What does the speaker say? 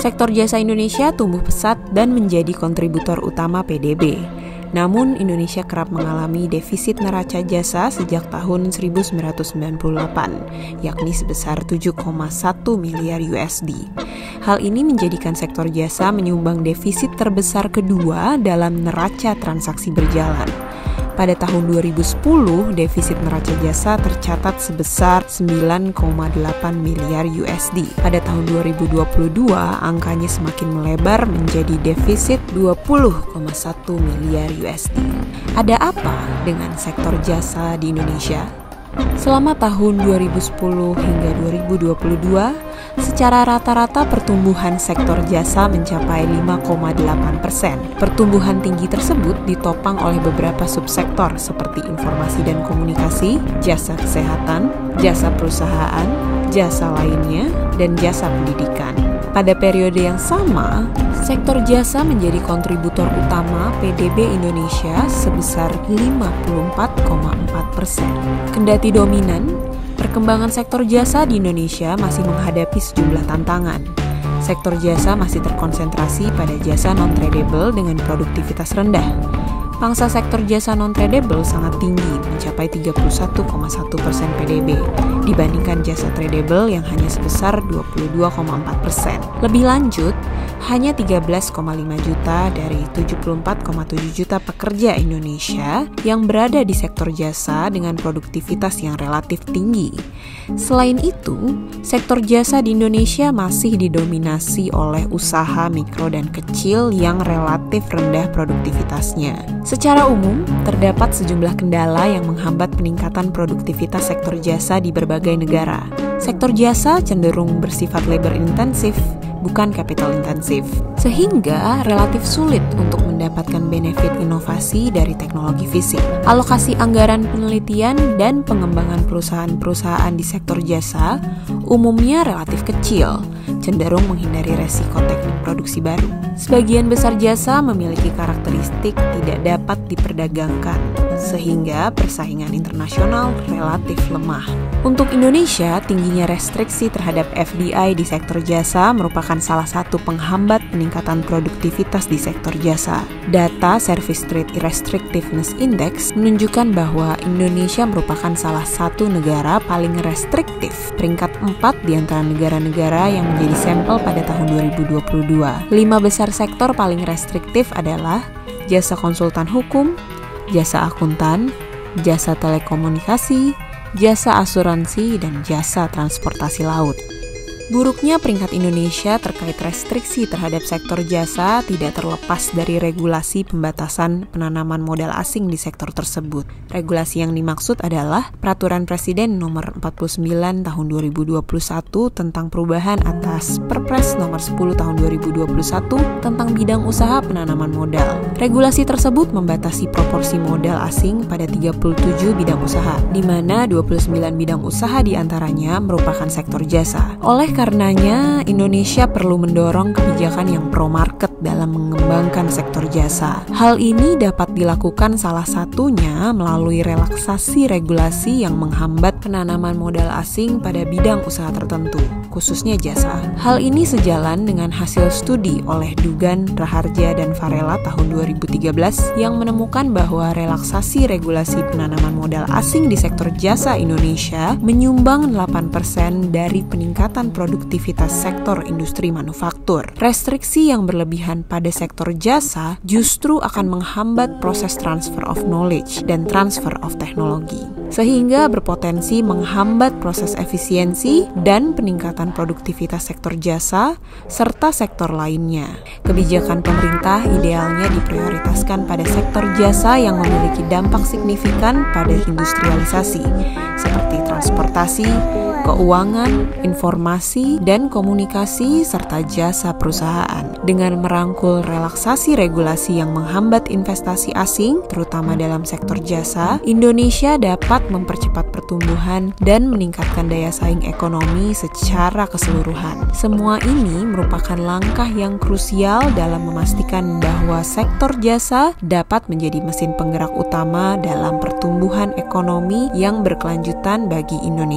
Sektor jasa Indonesia tumbuh pesat dan menjadi kontributor utama PDB. Namun, Indonesia kerap mengalami defisit neraca jasa sejak tahun 1998, yakni sebesar 7,1 miliar USD. Hal ini menjadikan sektor jasa menyumbang defisit terbesar kedua dalam neraca transaksi berjalan. Pada tahun 2010, defisit neraca jasa tercatat sebesar 9,8 miliar USD. Pada tahun 2022, angkanya semakin melebar menjadi defisit 20,1 miliar USD. Ada apa dengan sektor jasa di Indonesia? Selama tahun 2010 hingga 2022, secara rata-rata pertumbuhan sektor jasa mencapai 5,8%. Pertumbuhan tinggi tersebut ditopang oleh beberapa subsektor seperti informasi dan komunikasi, jasa kesehatan, jasa perusahaan, jasa lainnya, dan jasa pendidikan. Pada periode yang sama, sektor jasa menjadi kontributor utama PDB Indonesia sebesar 54,4%. Kendati dominan, perkembangan sektor jasa di Indonesia masih menghadapi sejumlah tantangan. Sektor jasa masih terkonsentrasi pada jasa non-tradable dengan produktivitas rendah. Pangsa sektor jasa non-tradable sangat tinggi, mencapai 31,1% PDB, dibandingkan jasa tradable yang hanya sebesar 22,4%. Lebih lanjut, hanya 13,5 juta dari 74,7 juta pekerja Indonesia yang berada di sektor jasa dengan produktivitas yang relatif tinggi. Selain itu, sektor jasa di Indonesia masih didominasi oleh usaha mikro dan kecil yang relatif rendah produktivitasnya. Secara umum, terdapat sejumlah kendala yang menghambat peningkatan produktivitas sektor jasa di berbagai negara. Sektor jasa cenderung bersifat labor intensif, bukan capital intensif, sehingga relatif sulit untuk mendapatkan benefit inovasi dari teknologi fisik. Alokasi anggaran penelitian dan pengembangan perusahaan-perusahaan di sektor jasa umumnya relatif kecil, cenderung menghindari resiko teknik produksi baru. Sebagian besar jasa memiliki karakteristik tidak dapat diperdagangkan, sehingga persaingan internasional relatif lemah. Untuk Indonesia, tingginya restriksi terhadap FDI di sektor jasa merupakan salah satu penghambat peningkatan produktivitas di sektor jasa. Data Service Trade Restrictiveness Index menunjukkan bahwa Indonesia merupakan salah satu negara paling restriktif, peringkat 4 di antara negara-negara yang menjadi sampel pada tahun 2022. 5 besar sektor paling restriktif adalah jasa konsultan hukum, jasa akuntan, jasa telekomunikasi, jasa asuransi, dan jasa transportasi laut. Buruknya peringkat Indonesia terkait restriksi terhadap sektor jasa tidak terlepas dari regulasi pembatasan penanaman modal asing di sektor tersebut. Regulasi yang dimaksud adalah Peraturan Presiden Nomor 49 Tahun 2021 tentang perubahan atas Perpres Nomor 10 Tahun 2021 tentang bidang usaha penanaman modal. Regulasi tersebut membatasi proporsi modal asing pada 37 bidang usaha, di mana 29 bidang usaha diantaranya merupakan sektor jasa. Oleh karenanya, Indonesia perlu mendorong kebijakan yang pro-market dalam mengembangkan sektor jasa. Hal ini dapat dilakukan salah satunya melalui relaksasi regulasi yang menghambat penanaman modal asing pada bidang usaha tertentu, khususnya jasa. Hal ini sejalan dengan hasil studi oleh Dugan, Raharja, dan Varela tahun 2013 yang menemukan bahwa relaksasi regulasi penanaman modal asing di sektor jasa Indonesia menyumbang 8% dari peningkatan produktivitas sektor industri manufaktur. Restriksi yang berlebihan pada sektor jasa justru akan menghambat proses transfer of knowledge dan transfer of teknologi, sehingga berpotensi menghambat proses efisiensi dan peningkatan produktivitas sektor jasa serta sektor lainnya. Kebijakan pemerintah idealnya diprioritaskan pada sektor jasa yang memiliki dampak signifikan pada industrialisasi, seperti transportasi, keuangan, informasi, dan komunikasi, serta jasa perusahaan. Dengan merangkul relaksasi regulasi yang menghambat investasi asing, terutama dalam sektor jasa, Indonesia dapat mempercepat pertumbuhan dan meningkatkan daya saing ekonomi secara keseluruhan. Semua ini merupakan langkah yang krusial dalam memastikan bahwa sektor jasa dapat menjadi mesin penggerak utama dalam pertumbuhan ekonomi yang berkelanjutan bagi Indonesia.